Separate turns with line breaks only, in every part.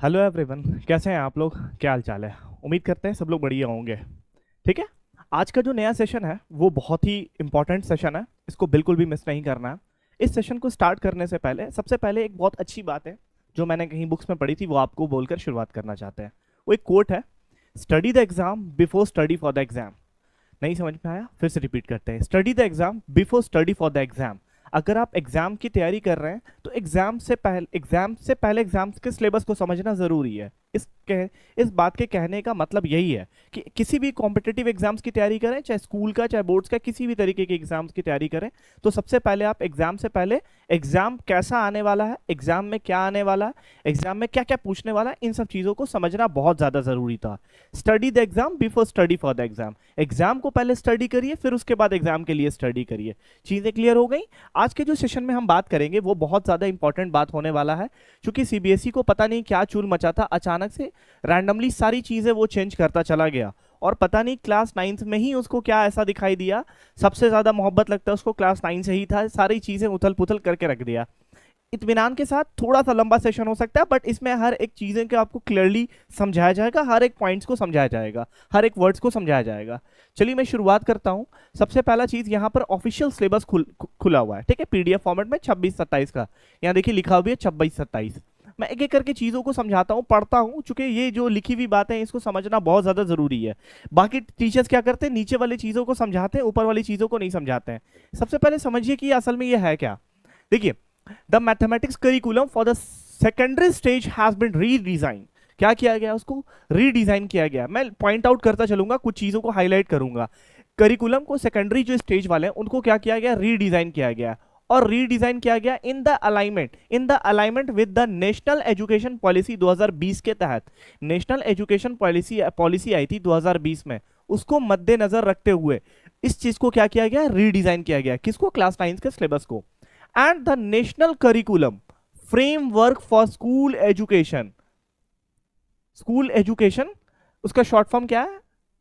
Hello everyone, कैसे हैं आप लोग? क्या हाल चाल है? उम्मीद करते हैं सब लोग बढ़िया होंगे। ठीक है। आज का जो नया सेशन है वो बहुत ही इंपॉर्टेंट सेशन है, इसको बिल्कुल भी मिस नहीं करना है। इस सेशन को स्टार्ट करने से पहले सबसे पहले एक बहुत अच्छी बात है जो मैंने कहीं बुक्स में पढ़ी थी, वो आपको बोलकर शुरुआत करना चाहते हैं। वो एक कोट है, study the exam before study for the exam. नहीं समझ में आया? फिर से रिपीट करते हैं, study the exam before study for the exam. अगर आप एग्जाम की तैयारी कर रहे हैं तो एग्जाम से पहले एग्जाम के सिलेबस को समझना जरूरी है। इस बात के कहने का मतलब यही है कि किसी भी कॉम्पिटिटिव एग्जाम्स की तैयारी करें, चाहे स्कूल का चाहे बोर्ड्स का, किसी भी तरीके के एग्जाम्स की तैयारी करें, तो सबसे पहले आप एग्जाम से पहले एग्जाम कैसा आने वाला है, एग्जाम में क्या आने वाला है, एग्जाम में क्या क्या पूछने वाला है, इन सब चीजों को समझना बहुत ज्यादा जरूरी था। Study the exam before study for the exam. Exam को पहले स्टडी करिए, फिर उसके बाद एग्जाम के लिए स्टडी करिए। चीजें क्लियर हो गई? आज के जो सेशन में हम बात करेंगे वो बहुत ज्यादा इंपॉर्टेंट बात होने वाला है, क्योंकि सीबीएसई को पता नहीं क्या चूल मचा था, अचानक से रैंडमली सारी चीजें वो चेंज करता चला गया। और पता नहीं क्लास 9th में ही उसको क्या ऐसा दिखाई दिया, सबसे ज्यादा मोहब्बत लगता है उसको क्लास 9 से ही था, सारी चीजें उथल पुथल करके रख दिया। इत्मीनान के साथ थोड़ा सा लंबा सेशन हो सकता है, बट इसमें हर एक चीजें को आपको क्लियरली समझाया जाएगा, हर एक पॉइंट्स को समझाया जाएगा, हर एक वर्ड्स को समझाया जाएगा। चलिए मैं शुरुआत करता हूं। सबसे पहला चीज, यहाँ पर ऑफिशियल सिलेबस खुला हुआ है, ठीक है, पीडीएफ फॉर्मेट में 26-27 का। यहाँ देखिए लिखा हुआ है 26-27। मैं एक एक करके चीजों को समझाता हूँ, पढ़ता हूँ, चूंकि ये जो लिखी हुई बातें हैं इसको समझना बहुत ज्यादा जरूरी है। बाकी टीचर्स क्या करते हैं, नीचे वाली चीजों को समझाते हैं, ऊपर वाली चीजों को नहीं समझाते हैं। सबसे पहले समझिए कि असल में ये है क्या। देखिए, the mathematics curriculum for the secondary stage has been redesign. क्या किया गया? उसको रीडिजाइन किया गया। मैं पॉइंट आउट करता चलूंगा, कुछ चीजों को हाईलाइट करूंगा। करिकुलम को सेकेंडरी जो स्टेज वाले हैं उनको क्या किया गया? रीडिजाइन किया गया। और रीडिजाइन किया गया in the alignment with the national education policy 2020 के तहत। नेशनल एजुकेशन पॉलिसी आई थी 2020 में, उसको मद्देनजर रखते हुए इस चीज को क्या किया गया? रीडिजाइन किया गया। किसको? क्लास 9 के सिलेबस को। And the national curriculum framework for school education, उसका शॉर्ट फॉर्म क्या है?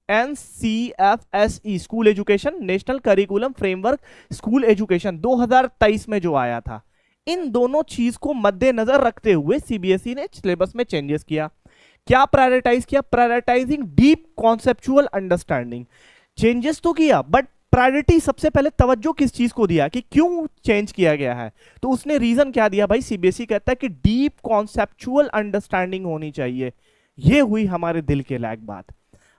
NCFSE, school education, national curriculum framework school education, 2023 में जो आया था। इन दोनों चीज को मद्देनजर रखते हुए सीबीएसई ने सिलेबस में चेंजेस किया। क्या प्रायोरिटाइज किया? Prioritising deep conceptual understanding. Changes तो किया, बट प्रायोरिटी सबसे पहले तवज्जो किस चीज को दिया, कि क्यों चेंज किया गया है? तो उसने रीजन क्या दिया भाई? सीबीएसई कहता है कि डीप कॉन्सेप्चुअल अंडरस्टैंडिंग होनी चाहिए। ये हुई हमारे दिल के लायक बात।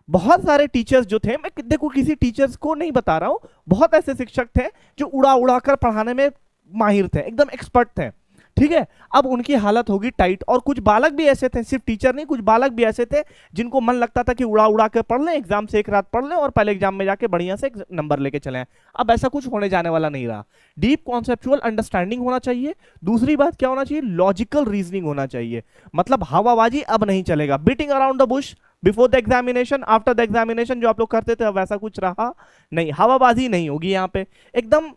बहुत सारे टीचर्स जो थे, मैं देखो किसी टीचर्स को नहीं बता रहा हूं, बहुत ऐसे शिक्षक थे जो उड़ा उड़ा कर पढ़ाने में माहिर थे, एकदम एक्सपर्ट थे, ठीक है। अब उनकी हालत होगी टाइट। और कुछ बालक भी ऐसे थे, सिर्फ टीचर नहीं, कुछ बालक भी ऐसे थे जिनको मन लगता था कि उड़ा उड़ा कर पढ़ लें, एग्जाम से एक रात पढ़ लें और पहले एग्जाम में जाके बढ़िया से नंबर लेके चले। अब ऐसा कुछ होने जाने वाला नहीं रहा। डीप कॉन्सेप्चुअल अंडरस्टैंडिंग होना चाहिए। दूसरी बात क्या होना चाहिए? लॉजिकल रीजनिंग होना चाहिए। मतलब हवाबाजी अब नहीं चलेगा, beating around the Bush before the examination, after the examination जो आप लोग करते थे, अब वैसा कुछ रहा नहीं। हवाबाजी नहीं होगी यहाँ पे, एकदम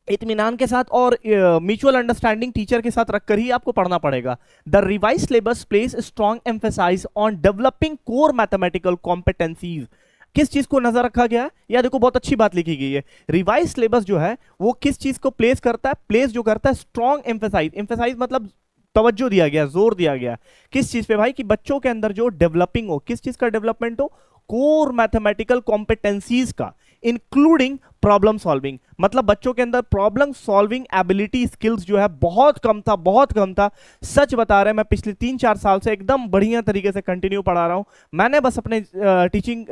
इत्मीनान के साथ और म्यूचुअल अंडरस्टैंडिंग टीचर के साथ रखकर ही आपको पढ़ना पड़ेगा। The revise syllabus place strong emphasize on developing core mathematical competencies. किस चीज को नजर रखा गया है? या देखो बहुत अच्छी बात लिखी गई है। रिवाइज सिलेबस जो है वो किस चीज को प्लेस करता है? प्लेस जो करता है स्ट्रॉन्ग एम्फेसाइज मतलब तवज्जो दिया गया, जोर दिया गया। किस चीज पे भाई? कि बच्चों के अंदर जो डेवलपिंग हो, किस चीज का डेवलपमेंट हो? कोर मैथमेटिकल कॉम्पिटेंसीज का, इंक्लूडिंग प्रॉब्लम सॉल्विंग। मतलब बच्चों के अंदर प्रॉब्लम सॉल्विंग एबिलिटी स्किल्स जो है बहुत कम था, बहुत कम था। सच बता रहे हैं, मैं पिछले 3-4 साल से एकदम बढ़िया तरीके से कंटिन्यू पढ़ा रहा हूं। मैंने बस अपने टीचिंग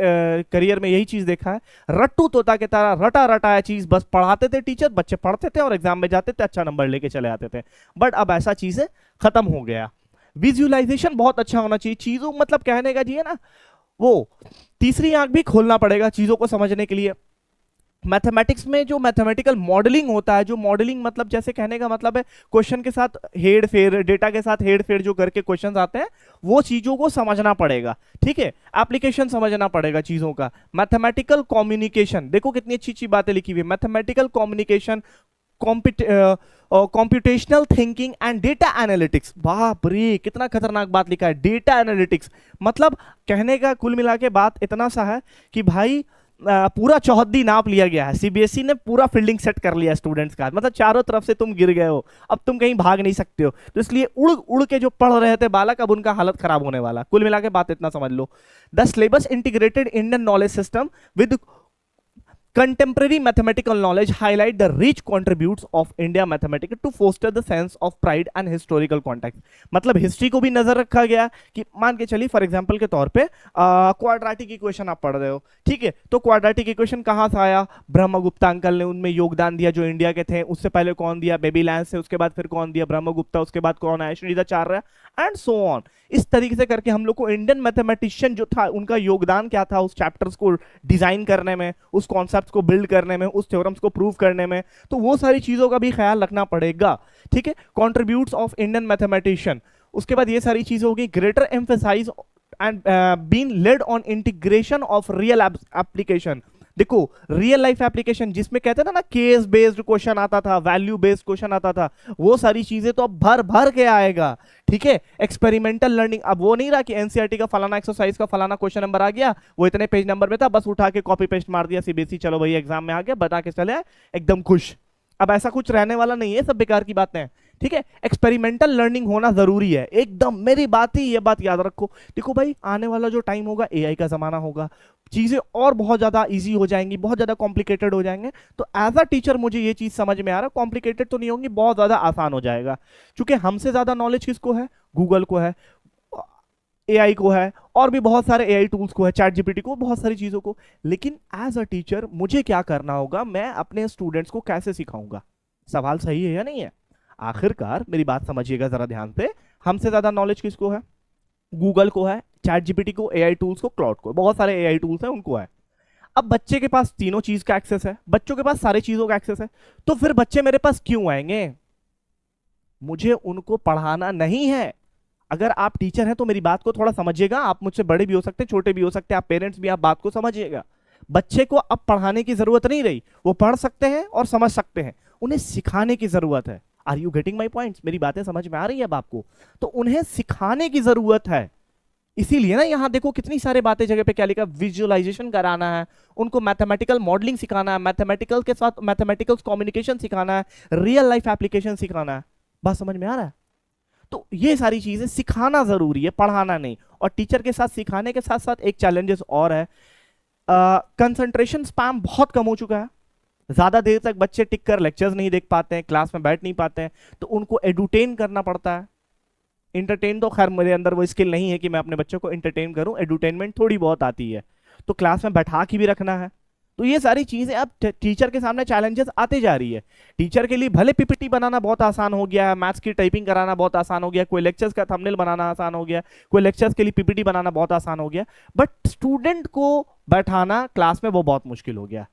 करियर में यही चीज देखा है, रट्टू तोता के तरह रटा रटाया चीज बस पढ़ाते थे टीचर, बच्चे पढ़ते थे और एग्जाम में जाते थे, अच्छा नंबर लेके चले आते थे। बट अब ऐसा चीजें खत्म हो गया। विजुअलाइजेशन बहुत अच्छा होना चाहिए चीजों, मतलब कहने का जी है ना, वो तीसरी आंख भी खोलना पड़ेगा चीजों को समझने के लिए। मैथमेटिक्स में जो मैथमेटिकल मॉडलिंग होता है, जो मॉडलिंग मतलब जैसे कहने का मतलब है क्वेश्चन के साथ हेर फेर, डेटा के साथ हेर फेर जो करके क्वेश्चंस आते हैं, वो चीजों को समझना पड़ेगा, ठीक है। एप्लीकेशन समझना पड़ेगा चीजों का। मैथमेटिकल कम्युनिकेशन, देखो कितनी अच्छी अच्छी बातें लिखी हुई है। Mathematical communication, computational thinking and data analytics. बाप रे कितना खतरनाक बात लिखा है, डेटा एनालिटिक्स। मतलब कहने का कुल मिला के बात इतना सा है कि भाई पूरा चौहद्दी नाप लिया गया है, सीबीएसई ने पूरा फील्डिंग सेट कर लिया स्टूडेंट्स का, मतलब चारों तरफ से तुम गिर गए हो, अब तुम कहीं भाग नहीं सकते हो, तो इसलिए उड़ उड़ के जो पढ़ रहे थे बालक, अब उनका हालत खराब होने वाला। कुल मिला के बात इतना समझ लो, the syllabus integrated Indian knowledge system with contemporary mathematical knowledge highlight the rich contributes of India mathematics to foster the sense of pride and historical context। मतलब हिस्ट्री को भी नजर रखा गया कि मान के चलिए फॉर एग्जांपल के तौर पे क्वाड्रेटिक इक्वेशन आप पढ़ रहे हो, ठीक है, तो क्वाड्रेटिक इक्वेशन कहाँ से आया, ब्रह्मगुप्ता अंकल ने उनमें योगदान दिया जो इंडिया के थे, उससे पहले कौन दिया, बेबीलैंड से, उसके बाद फिर कौन दिया, ब्रह्मगुप्ता, उसके बाद कौन आया, श्रीधराचार्य एंड सो ऑन। इस तरीके से करके हम लोग को इंडियन मैथमेटिशियन जो था उनका योगदान क्या था उस चैप्टर्स को डिजाइन करने में, उस कॉन्सेप्ट्स को बिल्ड करने में, उस थ्योरम्स को प्रूव करने में, तो वो सारी चीजों का भी ख्याल रखना पड़ेगा, ठीक है। कॉन्ट्रीब्यूट्स ऑफ इंडियन मैथमेटिशियन, उसके बाद ये सारी चीजें होगी, greater emphasize and been laid on integration of real application. देखो रियल लाइफ एप्लीकेशन जिसमें कहते थे ना केस बेस्ड क्वेश्चन आता था, वैल्यू बेस्ड क्वेश्चन आता था, वो सारी चीजें तो अब भर भर के आएगा, ठीक है। एक्सपेरिमेंटल लर्निंग, अब वो नहीं रहा कि एनसीईआरटी का फलाना एक्सरसाइज का फलाना क्वेश्चन नंबर आ गया, वो इतने पेज नंबर में था, बस उठा के कॉपी पेस्ट मार दिया सीबीएसई, चलो भाई एग्जाम में आ गया, बता के चले आए एकदम खुश। अब ऐसा कुछ रहने वाला नहीं है, सब बेकार की बातें हैं, ठीक है। एक्सपेरिमेंटल लर्निंग होना जरूरी है एकदम, मेरी बात ही ये बात याद रखो। देखो भाई आने वाला जो टाइम होगा एआई का जमाना होगा, चीजें और बहुत ज्यादा इजी हो जाएंगी, बहुत ज्यादा कॉम्प्लिकेटेड हो जाएंगे, तो एज अ टीचर मुझे ये चीज समझ में आ रहा है कॉम्प्लिकेटेड तो नहीं होंगी, बहुत ज्यादा आसान हो जाएगा, क्योंकि हमसे ज्यादा नॉलेज किसको है, गूगल को है, एआई को है, और भी बहुत सारे एआई टूल्स को है, चैट जीपीटी को, बहुत सारी चीजों को। लेकिन एज अ टीचर मुझे क्या करना होगा, मैं अपने स्टूडेंट्स को कैसे सिखाऊंगा। सवाल सही है या नहीं है? आखिरकार मेरी बात समझिएगा जरा ध्यान से, हमसे ज्यादा नॉलेज किसको है, गूगल को है, चैट जीपीटी को, एआई टूल्स को, क्लाउड को, बहुत सारे एआई टूल्स हैं उनको है। अब बच्चे के पास तीनों चीज का एक्सेस है, बच्चों के पास सारी चीजों का एक्सेस है, तो फिर बच्चे मेरे पास क्यों आएंगे? मुझे उनको पढ़ाना नहीं है। अगर आप टीचर हैं तो मेरी बात को थोड़ा समझिएगा, आप मुझसे बड़े भी हो सकते हैं, छोटे भी हो सकते हैं, आप पेरेंट्स भी, आप बात को समझिएगा। बच्चे को अब पढ़ाने की जरूरत नहीं रही, वो पढ़ सकते हैं और समझ सकते हैं, उन्हें सिखाने की जरूरत है। Are you getting my points? मेरी बातें समझ में आ रही है अब आपको? तो उन्हें सिखाने की जरूरत है, इसीलिए ना यहां देखो कितनी सारी बातें जगह पे क्या लिखा, विजुअलाइजेशन कराना है उनको, मैथमेटिकल मॉडलिंग सिखाना है, मैथमेटिकल के साथ मैथमेटिकल कम्युनिकेशन सिखाना है, रियल लाइफ एप्लीकेशन सिखाना है। बात समझ में आ रहा है? तो ये सारी चीजें सिखाना जरूरी है, पढ़ाना नहीं। और टीचर के साथ सिखाने के साथ साथ एक चैलेंजेस और है, कंसंट्रेशन स्पैम बहुत कम हो चुका है, ज्यादा देर तक बच्चे टिक कर लेक्चर्स नहीं देख पाते हैं, क्लास में बैठ नहीं पाते हैं, तो उनको एडुटेन करना पड़ता है। इंटरटेन तो खैर मेरे अंदर वो स्किल नहीं है कि मैं अपने बच्चों को इंटरटेन करूं, एडुटेनमेंट थोड़ी बहुत आती है, तो क्लास में बैठा के भी रखना है। तो ये सारी चीजें अब टीचर के सामने चैलेंजेस आते जा रही है। टीचर के लिए भले पीपीटी बनाना बहुत आसान हो गया है, मैथ्स की टाइपिंग कराना बहुत आसान हो गया, कोई लेक्चर्स का थंबनेल बनाना आसान हो गया, कोई लेक्चर्स के लिए पीपीटी बनाना बहुत आसान हो गया, बट स्टूडेंट को बैठाना क्लास में वो बहुत मुश्किल हो गया।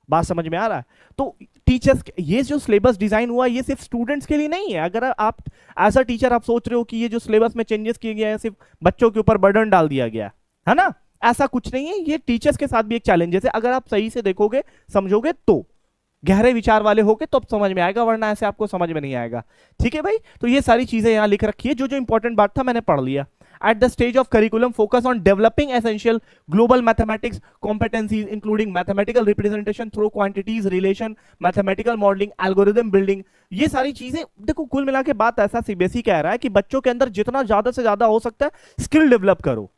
बात समझ में आ रहा है? तो टीचर्स, ये जो सिलेबस डिजाइन हुआ ये सिर्फ स्टूडेंट्स के लिए नहीं है। अगर आप एज अ टीचर आप सोच रहे हो कि ये जो सिलेबस में चेंजेस किए गए हैं सिर्फ बच्चों के ऊपर बर्डन डाल दिया गया है ना, ऐसा कुछ नहीं है, ये टीचर्स के साथ भी एक चैलेंजेस है। अगर आप सही से देखोगे समझोगे तो, गहरे विचार वाले होगे तो अब समझ में आएगा, वरना ऐसे आपको समझ में नहीं आएगा। ठीक है भाई, तो ये सारी चीजें यहां लिख रखी है, जो जो इंपॉर्टेंट बात था मैंने पढ़ लिया। At the stage of curriculum, focus on developing essential global mathematics competencies, including mathematical representation through quantities, relation, mathematical modeling, algorithm building। ये सारी चीजें देखो, कुल मिला के बात ऐसा सीबीएसई कह रहा है कि बच्चों के अंदर जितना ज्यादा से ज्यादा हो सकता है स्किल डेवलप करो,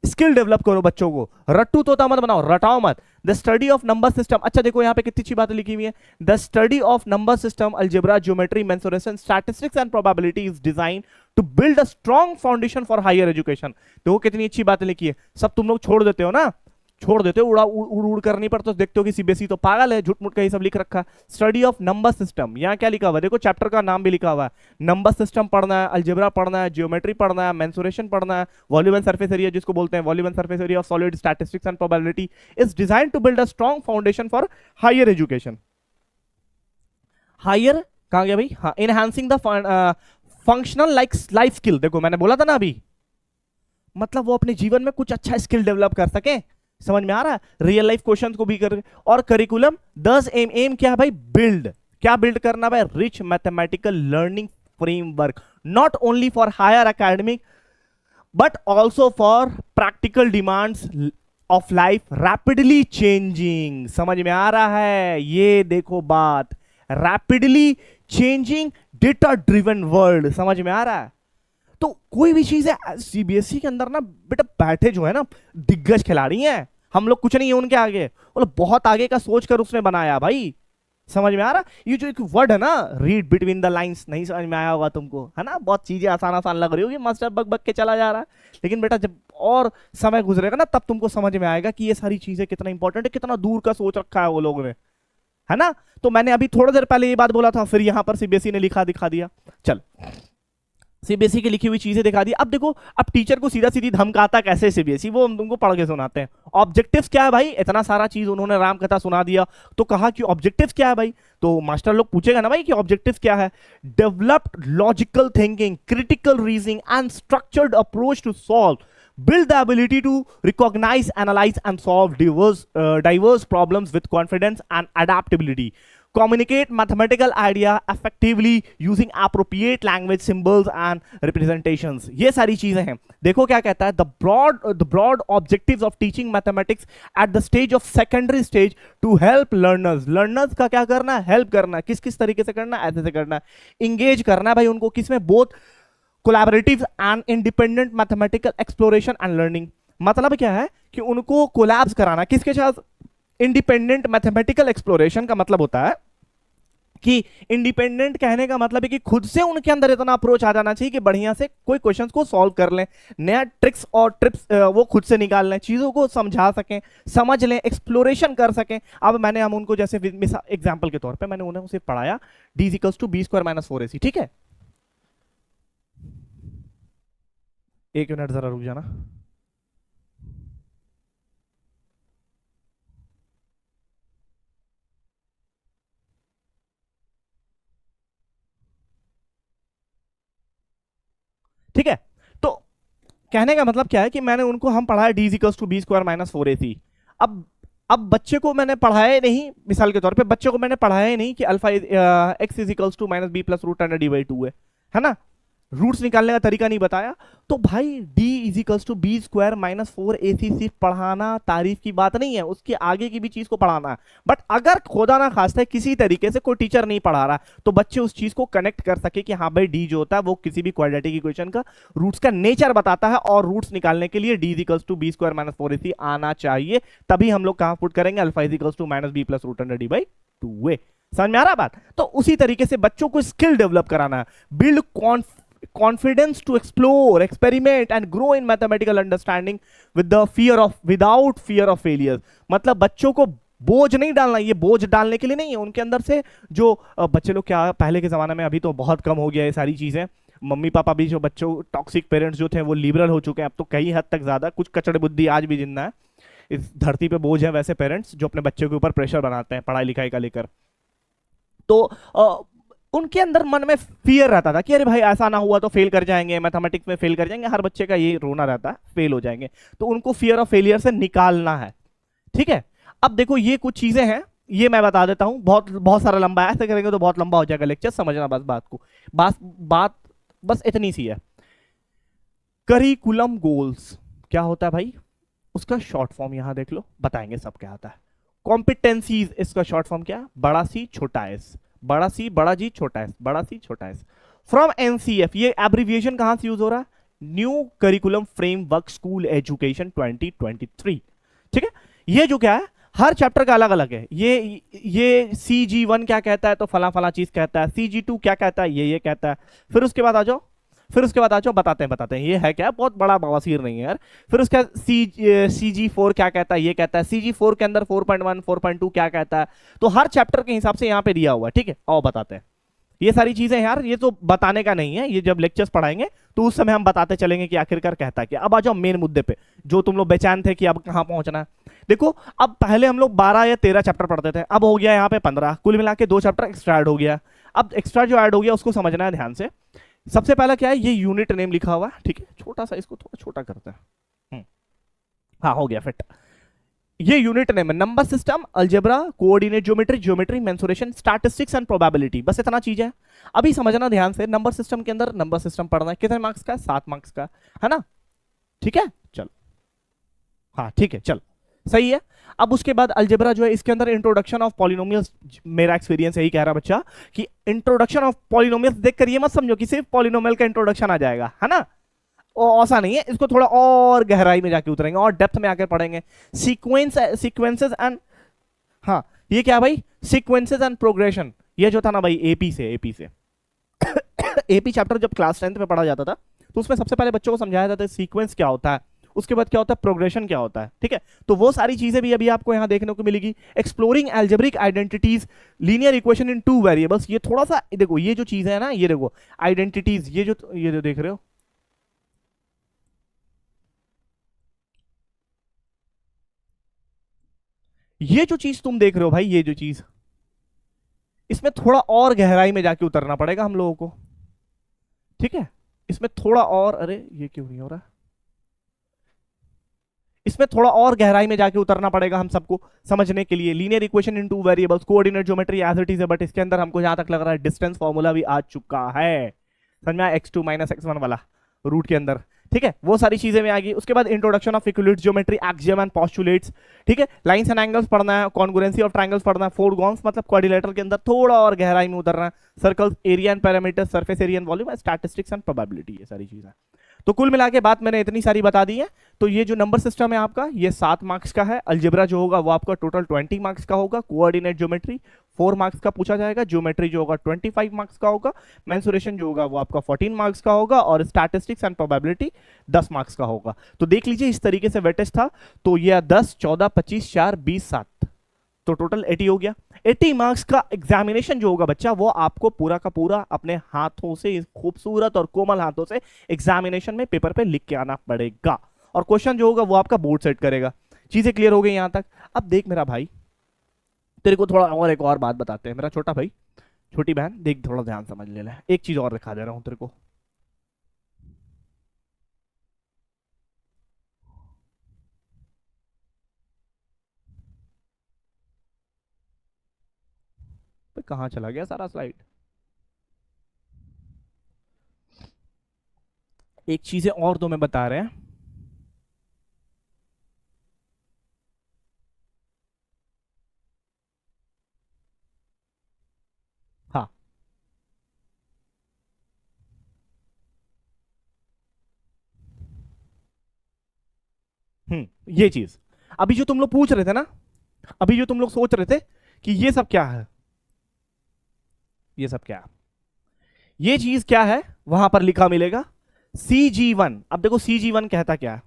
स्किल डेवलप करो बच्चों को, रट्टू तोता मत बनाओ, रटाओ मत। The study of number system, अच्छा देखो यहाँ पे कितनी अच्छी बातें लिखी हुई है, the study of number system, algebra, geometry, mensuration, statistics and probability is design to build a strong foundation for higher education. देखो कितनी अच्छी बातें लिखी है, सब तुम लोग छोड़ देते हो ना, छोड़ देते हो, उड़ कर नहीं पड़ता, तो देखते हो कि सीबीएसई तो पागल है, झूठ मूठ का ये सब लिख रखा। स्टडी ऑफ नंबर सिस्टम, यहाँ क्या लिखा हुआ है देखो, चैप्टर का नाम भी लिखा हुआ है, नंबर सिस्टम पढ़ना है, अलजेब्रा पढ़ना है, ज्योमेट्री पढ़ना है, मेंसुरेशन पढ़ना है, वॉल्यूम एंड सरफेस एरिया जिसको बोलते हैं, volume and surface area of solid, statistics and probability is design to build a strong foundation for higher education. Higher कहां गया भाई, हाँ, enhancing the functional life skill, देखो मैंने बोला था ना अभी, मतलब वो अपने जीवन में कुछ अच्छा स्किल डेवलप कर सके। समझ में आ रहा है? रियल लाइफ क्वेश्चन को भी कर, और करिकुलम 10 एम क्या है भाई, बिल्ड, क्या बिल्ड करना भाई, rich mathematical learning framework, not only for higher academic but also for practical demands of life rapidly changing, समझ में आ रहा है? ये देखो बात, rapidly changing data driven world, समझ में आ रहा है? तो कोई भी चीज है सीबीएसई के अंदर ना बेटा, बैठे जो है ना दिग्गज खिलाड़ी हैं, हम लोग कुछ नहीं है उनके आगे, मतलब बहुत आगे का सोच कर उसने बनाया भाई, समझ में आ रहा? ये जो एक वर्ड है ना, रीड बिटवीन द लाइंस, नहीं समझ में आया होगा तुमको, है ना? बहुत चीजें आसान आसान लग रही होगी, मास्टर बक बक के चला जा रहा है, लेकिन बेटा जब और समय गुजरेगा ना तब तुमको समझ में आएगा कि ये सारी चीजें कितना इंपॉर्टेंट है, कितना दूर का सोच रखा है वो लोगों ने, है ना? तो मैंने अभी थोड़ी देर पहले ये बात बोला था, फिर यहां पर सीबीएसई ने लिखा दिखा दिया। चल, सीबीएसई की लिखी हुई चीजें दिखा दी। अब देखो, अब टीचर को सीधा सीधी धमकाता कैसे सीबीएसई, वो हम तुमको पढ़ के सुनाते हैं। ऑब्जेक्टिव्स क्या है भाई? इतना सारा चीज उन्होंने राम कथा सुना दिया, तो कहा कि ऑब्जेक्टिव्स क्या है भाई? तो मास्टर लोग पूछेगा ना भाई कि ऑब्जेक्टिव्स क्या है? Developed logical thinking, critical reasoning and structured approach to solve, build the ability to recognize, analyze and solve diverse problems with confidence and adaptability, communicate mathematical idea effectively using appropriate language, symbols and representations। ये सारी चीजें हैं। देखो क्या कहता है, the broad objectives of teaching mathematics at the stage of secondary stage to help learners का क्या करना है? हेल्प करना है। किस किस तरीके से करना है? ऐसे से करना है। इंगेज करना है भाई उनको, किसमें? Both collaborative and independent mathematical exploration and learning. मतलब क्या है कि उनको कोलैब्स कराना, किसके साथ? इंडिपेंडेंट मैथमेटिकल एक्सप्लोरेशन का मतलब होता है कि इंडिपेंडेंट कहने का मतलब है कि खुद से उनके अंदर इतना अप्रोच आ जाना चाहिए कि बढ़िया से कोई क्वेश्चंस को सॉल्व कर लें, नया ट्रिक्स और टिप्स वो खुद से निकाल लें, चीजों को समझा सकें, समझ लें, एक्सप्लोरेशन कर सकें। अब हम उनको जैसे एग्जांपल के तौर पे मैंने उन्हें उसे पढ़ाया d = b² - 4ac, ठीक है? एक मिनट जरा रुक जाना। ठीक है, तो कहने का मतलब क्या है कि मैंने उनको हम पढ़ाया d = b² - 4ac। अब बच्चे को मैंने पढ़ाया ही नहीं, मिसाल के तौर पे बच्चे को मैंने पढ़ाया ही नहीं कि अल्फा x = -b + √2 है ना? रूट्स निकालने का तरीका नहीं बताया। तो भाई d = b² - 4ac सिर्फ पढ़ाना तारीफ की बात नहीं है, उसके आगे की भी चीज को पढ़ाना है। बट अगर खुदा ना खास्ता किसी तरीके से कोई टीचर नहीं पढ़ा रहा, तो बच्चे उस चीज को कनेक्ट कर सके कि हाँ भाई d जो होता है वो किसी भी क्वाड्रेटिक इक्वेशन का रूट्स का नेचर बताता है, और रूट्स निकालने के लिए d = b² - 4ac आना चाहिए। तभी हम लोग कहां पुट करेंगे? Alpha = -b + √2a। समझ में आ रहा बात? तो उसी तरीके से बच्चों को स्किल डेवलप कराना है, build confidence to explore, experiment and grow in mathematical understanding without fear of failures। मतलब बच्चों को बोझ नहीं डालना, ये बोझ डालने के लिए नहीं है, उनके अंदर से जो बच्चे लोग क्या पहले के जमाने में, अभी तो बहुत कम हो गया ये सारी चीजें, मम्मी पापा भी जो बच्चों टॉक्सिक पेरेंट्स जो थे वो लिबरल हो चुके हैं अब तो कई हद तक, ज्यादा कुछ कचड़े बुद्धि आज भी जिंदा है इस धरती पे बोझ है वैसे पेरेंट्स जो अपने बच्चों के ऊपर प्रेशर बनाते हैं पढ़ाई लिखाई का लेकर। तो उनके अंदर मन में फियर रहता था कि अरे भाई ऐसा ना हुआ तो फेल कर जाएंगे, मैथमेटिक्स में फेल कर जाएंगे, हर बच्चे का ये रोना रहता है फेल हो जाएंगे। तो उनको फियर ऑफ फेलियर से निकालना है, ठीक है? अब देखो ये कुछ चीजें हैं, ये मैं बता देता हूं, बहुत बहुत सारा लंबा है, ऐसे करेंगे तो बहुत लंबा हो जाएगा लेक्चर, समझना बस बात को, बात बस इतनी सी है। करिकुलम गोल्स क्या होता है भाई? उसका शॉर्ट फॉर्म यहां देख लो, बताएंगे सब क्या होता है। कॉम्पिटेंसीज, इसका शॉर्ट फॉर्म क्या है? बड़ा सी छोटा एस, बड़ा सी बड़ा जी छोटा एस, बड़ा सी छोटा एस। फ्रॉम एनसीएफ, ये एब्रिविएशन कहां से यूज हो रहा है? New curriculum framework school education 2023, ठीक है? ये जो क्या है, हर चैप्टर का अलग अलग है। ये CG1 क्या कहता है? तो फला फला चीज कहता है। CG2 क्या कहता है? ये कहता है। फिर उसके बाद आ जाओ बताते हैं ये है क्या, बहुत बड़ा बवासीर नहीं है यार। फिर उसके बाद CG4 क्या कहता है? ये कहता है। CG4 के अंदर 4.1 4.2 क्या कहता है? तो हर चैप्टर के हिसाब से यहाँ पे दिया हुआ है, ठीक है? आओ बताते हैं ये सारी चीजें यार, ये तो बताने का नहीं है, ये जब लेक्चर्स पढ़ाएंगे तो उस समय हम बताते चलेंगे कि आखिरकार कहता है क्या। अब आ जाओ मेन मुद्दे पे, जो तुम लोग बेचैन थे कि अब कहां पहुंचना है। देखो, अब पहले हम लोग 12 या 13 चैप्टर पढ़ते थे, अब हो गया यहाँ पे 15, कुल मिला के 2 चैप्टर एक्स्ट्रा ऐड हो गया। अब एक्स्ट्रा जो ऐड हो गया उसको समझना है ध्यान से। सबसे पहला क्या है? ये यूनिट नेम लिखा हुआ है, ठीक है? छोटा सा, इसको थोड़ा छोटा करते हैं। हाँ हो गया फिट। ये यूनिट नेम है, number system, algebra, coordinate geometry, mensuration, statistics and probability, बस इतना चीज है। अभी समझना ध्यान से, नंबर सिस्टम के अंदर नंबर सिस्टम पढ़ना है, कितने मार्क्स का? 7 मार्क्स का, है ना? ठीक है, चलो, हाँ ठीक है, चलो सही है। अब उसके बाद अलजेब्रा जो है इसके अंदर इंट्रोडक्शन ऑफ पॉलिनोमियल्स, मेरा एक्सपीरियंस यही कह रहा बच्चा कि इंट्रोडक्शन ऑफ पॉलिनोमियल्स देखकर ये मत समझो कि सिर्फ पॉलिनोमियल का इंट्रोडक्शन आ जाएगा, है ना, ऐसा नहीं है, इसको थोड़ा और गहराई में जाके उतरेंगे और डेप्थ में आकर पढ़ेंगे। सीक्वेंसेस एंड, हाँ ये क्या भाई, सीक्वेंसेस एंड प्रोग्रेशन, ये जो था ना भाई एपी से एपी चैप्टर जब क्लास 10th में पढ़ा जाता था तो उसमें सबसे पहले बच्चों को समझाया जाता है सीक्वेंस क्या होता है, उसके बाद क्या होता है प्रोग्रेशन क्या होता है, ठीक है। तो वो सारी चीजें भी अभी आपको यहां देखने को मिलेगी। Exploring algebraic identities, linear equation in 2 variables, ये थोड़ा सा देखो, ये जो चीज है ना, ये देखो आइडेंटिटीज, ये जो देख रहे हो, ये जो चीज तुम देख रहे हो भाई, ये जो चीज, इसमें थोड़ा और गहराई में जाके उतरना पड़ेगा हम लोगों को, ठीक है। इसमें थोड़ा और, अरे ये क्यों नहीं हो रहा, इसमें थोड़ा और गहराई में जाके उतरना पड़ेगा हम सबको समझने के लिए। Linear equation in 2 variables, coordinate geometry as it is है, बट इसके अंदर हमको जहां तक लग रहा है डिस्टेंस फॉर्मूला भी आ चुका है, समझ में आया, x2 - x1 वाला रूट के अंदर, ठीक है। वो सारी चीजें में आ गई। उसके बाद introduction of equilibrium geometry, axiom and postulates, ठीक है। लाइंस एंड एंगल्स पढ़ना है, कॉन्ग्रुएंसी ऑफ ट्रायंगल्स पढ़ना है, फोरगॉन्स मतलब क्वाड्रिलेटरल के अंदर थोड़ा और गहराई में उतरना है, circles, area and parameter, surface area and volume, statistics and probability, ये सारी चीजें। तो कुल मिला के बात मैंने इतनी सारी बता दी है। तो ये जो नंबर सिस्टम है आपका, ये 7 मार्क्स का है। अलजेब्रा जो होगा वो आपका टोटल 20 मार्क्स का होगा। कोऑर्डिनेट ज्योमेट्री 4 मार्क्स का पूछा जाएगा। ज्योमेट्री जो होगा 25 मार्क्स का होगा। मेंसुरेशन जो होगा वो आपका 14 मार्क्स का होगा और स्टैटिस्टिक्स एंड प्रोबेबिलिटी 10 मार्क्स का होगा। तो देख लीजिए इस तरीके से वेटेज था। तो ये 10, 14, 25, 4, 20, 7, तो टोटल 80 हो गया। 80 मार्क्स का एग्जामिनेशन जो होगा बच्चा, वो आपको पूरा का पूरा अपने हाथों से, खूबसूरत और कोमल हाथों से एग्जामिनेशन में पेपर पे लिख के आना पड़ेगा। और क्वेश्चन जो होगा वो आपका बोर्ड सेट करेगा। चीजें क्लियर हो गई यहां तक। अब देख मेरा भाई, तेरे को थोड़ा और एक और बात बताते हैं। मेरा छोटा भाई, छोटी बहन, देख थोड़ा ध्यान समझ ले। एक चीज और दिखा दे रहा हूं तेरे को। कहां चला गया सारा स्लाइड। एक चीजें और तो मैं बता रहे हैं। हाँ, ये चीज अभी जो तुम लोग पूछ रहे थे ना, अभी जो तुम लोग सोच रहे थे कि ये सब क्या है, ये सब क्या है, ये चीज क्या है, वहां पर लिखा मिलेगा CG1। अब देखो CG1 कहता क्या है।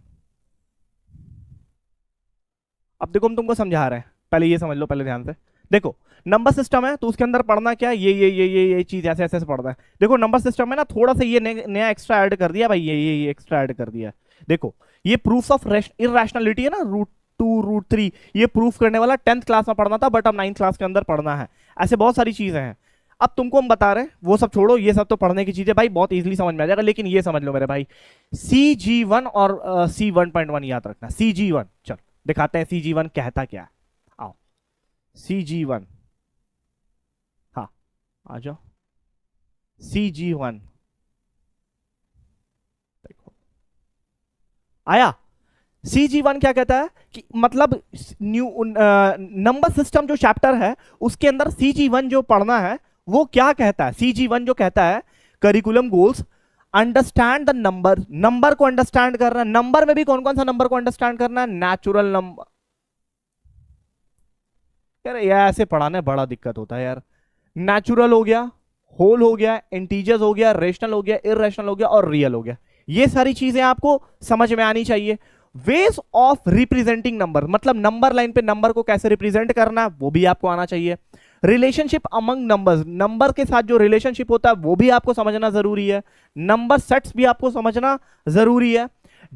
अब देखो हम तुमको समझा रहे हैं, पहले ये समझ लो, पहले ध्यान से देखो। नंबर सिस्टम है तो उसके अंदर पढ़ना क्या है, ये चीज ऐसे ऐसे पढ़ना है। देखो नंबर सिस्टम है ना, थोड़ा सा ये नया एक्स्ट्रा ऐड कर दिया भाई, ये एक्स्ट्रा ऐड कर दिया। देखो ये प्रूफ ऑफ इररेशनलिटी है ना, √2, √3, ये प्रूफ करने वाला 10th क्लास में पढ़ना था, बट अब 9th क्लास के अंदर पढ़ना है। ऐसे बहुत सारी चीजें हैं। अब तुमको हम बता रहे हैं, वो सब छोड़ो, ये सब तो पढ़ने की चीजें भाई बहुत इजीली समझ में आ जाएगा। लेकिन ये समझ लो मेरे भाई, CG1 और C1.1 याद रखना। CG1, चल दिखाते हैं CG1 कहता क्या है। आओ CG1, हाँ आ जाओ। CG1 देखो आया। CG1 क्या कहता है कि मतलब न्यू नंबर सिस्टम जो चैप्टर है उसके अंदर CG1 जो पढ़ना है वो क्या कहता है। CG1 जो कहता है curriculum goals, understand the number, number को अंडरस्टैंड करना। नंबर में भी कौन कौन सा नंबर को अंडरस्टैंड करना है, नेचुरल नंबर। यार ऐसे पढ़ाने बड़ा दिक्कत होता है यार। नेचुरल हो गया, होल हो गया, इंटीजर्स हो गया, रेशनल हो गया, इररेशनल हो गया और रियल हो गया। ये सारी चीजें आपको समझ में आनी चाहिए। वेज ऑफ रिप्रेजेंटिंग नंबर, मतलब नंबर लाइन पे नंबर को कैसे रिप्रेजेंट करना है वो भी आपको आना चाहिए। रिलेशनशिप अमंग नंबर्स, नंबर के साथ जो रिलेशनशिप होता है वो भी आपको समझना जरूरी है। नंबर सेट्स भी आपको समझना जरूरी है।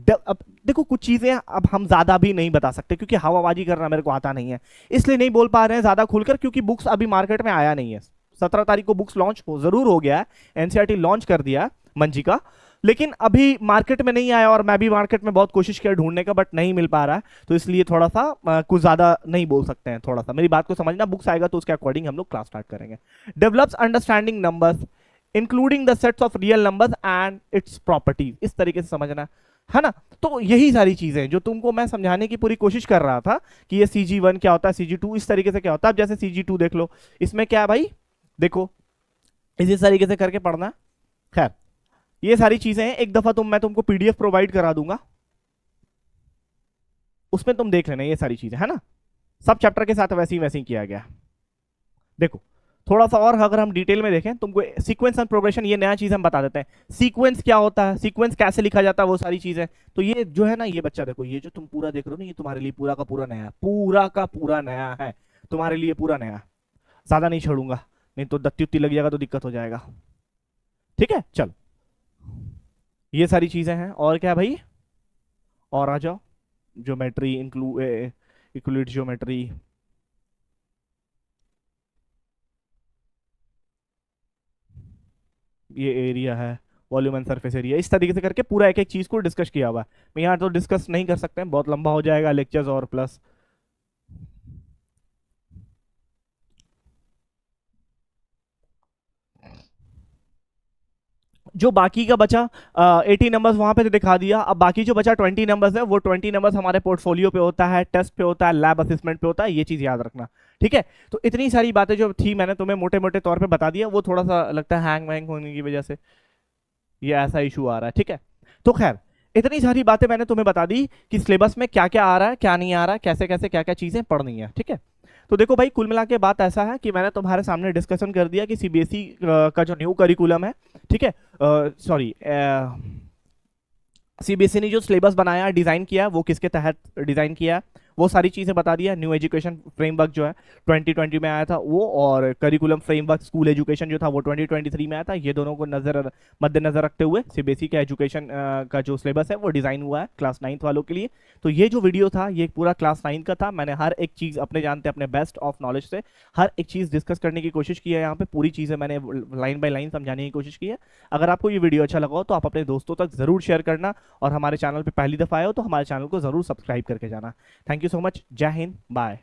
अब देखो कुछ चीजें अब हम ज्यादा भी नहीं बता सकते क्योंकि हवाबाजी करना मेरे को आता नहीं है, इसलिए नहीं बोल पा रहे हैं ज्यादा खुलकर, क्योंकि बुक्स अभी मार्केट में आया नहीं है। 17 तारीख को बुक्स लॉन्च जरूर हो गया है, एनसीईआरटी लॉन्च कर दिया मंजी का, लेकिन अभी मार्केट में नहीं आया। और मैं भी मार्केट में बहुत कोशिश किया ढूंढने का, बट नहीं मिल पा रहा है। तो इसलिए थोड़ा सा कुछ ज्यादा नहीं बोल सकते हैं। थोड़ा सा मेरी बात को समझना, बुक्स आएगा तो उसके अकॉर्डिंग हम लोग क्लास स्टार्ट करेंगे। Develops understanding numbers including the sets of real numbers and its properties, इस तरीके से समझना। है ना। तो यही सारी चीजें जो तुमको मैं समझाने की पूरी कोशिश कर रहा था कि ये CG1 क्या होता है, CG2 इस तरीके से क्या होता है। अब जैसे CG2 देख लो, इसमें क्या है भाई, देखो इसी तरीके से करके पढ़ना है। खैर ये सारी चीजें हैं, एक दफा मैं तुमको PDF प्रोवाइड करा दूंगा, उसमें तुम देख लेना ये सारी चीजें, है ना। सब चैप्टर के साथ वैसे ही किया गया। देखो थोड़ा सा और अगर हम डिटेल में देखें, तुमको सीक्वेंस एंड प्रोग्रेशन ये नया चीज हम बता देते हैं। सीक्वेंस क्या होता है, सीक्वेंस कैसे लिखा जाता है, वो सारी चीजें। तो ये जो है ना, ये बच्चा देखो, ये जो तुम पूरा देख रहे हो ना, ये तुम्हारे लिए पूरा का पूरा नया है, पूरा का पूरा नया है तुम्हारे लिए, पूरा नया। ज्यादा नहीं छोड़ूंगा, नहीं तो दत्ती उत्ती लग जाएगा तो दिक्कत हो जाएगा। ठीक है चलो, ये सारी चीजें हैं। और क्या भाई, और आ जाओ, ज्योमेट्री इंक्लूड, इक्वलिट ज्योमेट्री, ये एरिया है, वॉल्यूम एंड सरफेस एरिया, इस तरीके से करके पूरा एक एक चीज को डिस्कस किया हुआ है। मैं यहाँ तो डिस्कस नहीं कर सकते हैं, बहुत लंबा हो जाएगा लेक्चर्स, और प्लस जो बाकी का बचा 80 नंबर्स वहां पे तो दिखा दिया। अब बाकी जो बचा 20 नंबर्स है, वो 20 नंबर्स हमारे पोर्टफोलियो पे होता है, टेस्ट पे होता है, लैब असेसमेंट पे होता है, ये चीज याद रखना। ठीक है, तो इतनी सारी बातें जो थी मैंने तुम्हें मोटे मोटे तौर पे बता दिया, वो थोड़ा सा लगता है हैंग वैंग होने की वजह से ये ऐसा इशू आ रहा है। ठीक है, तो खैर इतनी सारी बातें मैंने तुम्हें बता दी कि सिलेबस में क्या क्या आ रहा है, क्या नहीं आ रहा है, कैसे कैसे क्या क्या चीजें पढ़नी है। ठीक है, तो देखो भाई, कुल मिला के बात ऐसा है कि मैंने तुम्हारे सामने डिस्कशन कर दिया कि CBSE का जो न्यू करिकुलम है, ठीक है, सॉरी, CBSE ने जो सिलेबस बनाया, डिजाइन किया, वो किसके तहत डिजाइन किया, वो सारी चीजें बता दिया। न्यू एजुकेशन फ्रेमवर्क जो है 2020 में आया था वो, और करिकुलम फ्रेमवर्क स्कूल एजुकेशन जो था वो 2023 में आया था। ये दोनों को मद्देनजर रखते हुए CBSE का एजुकेशन का जो सिलेबस है वो डिजाइन हुआ है क्लास 9th वालों के लिए। तो ये जो वीडियो था ये पूरा क्लास 9 का था। मैंने हर एक चीज अपने जानते अपने बेस्ट ऑफ नॉलेज से हर एक चीज डिस्कस करने की कोशिश की है। यहाँ पे पूरी चीजें मैंने लाइन बाय लाइन समझाने की कोशिश की है। अगर आपको ये वीडियो अच्छा लगा हो तो आप अपने दोस्तों तक जरूर शेयर करना, और हमारे चैनल पे पहली दफा आए हो तो हमारे चैनल को जरूर सब्सक्राइब करके जाना। थैंक यू सो मच, जय हिंद, बाय।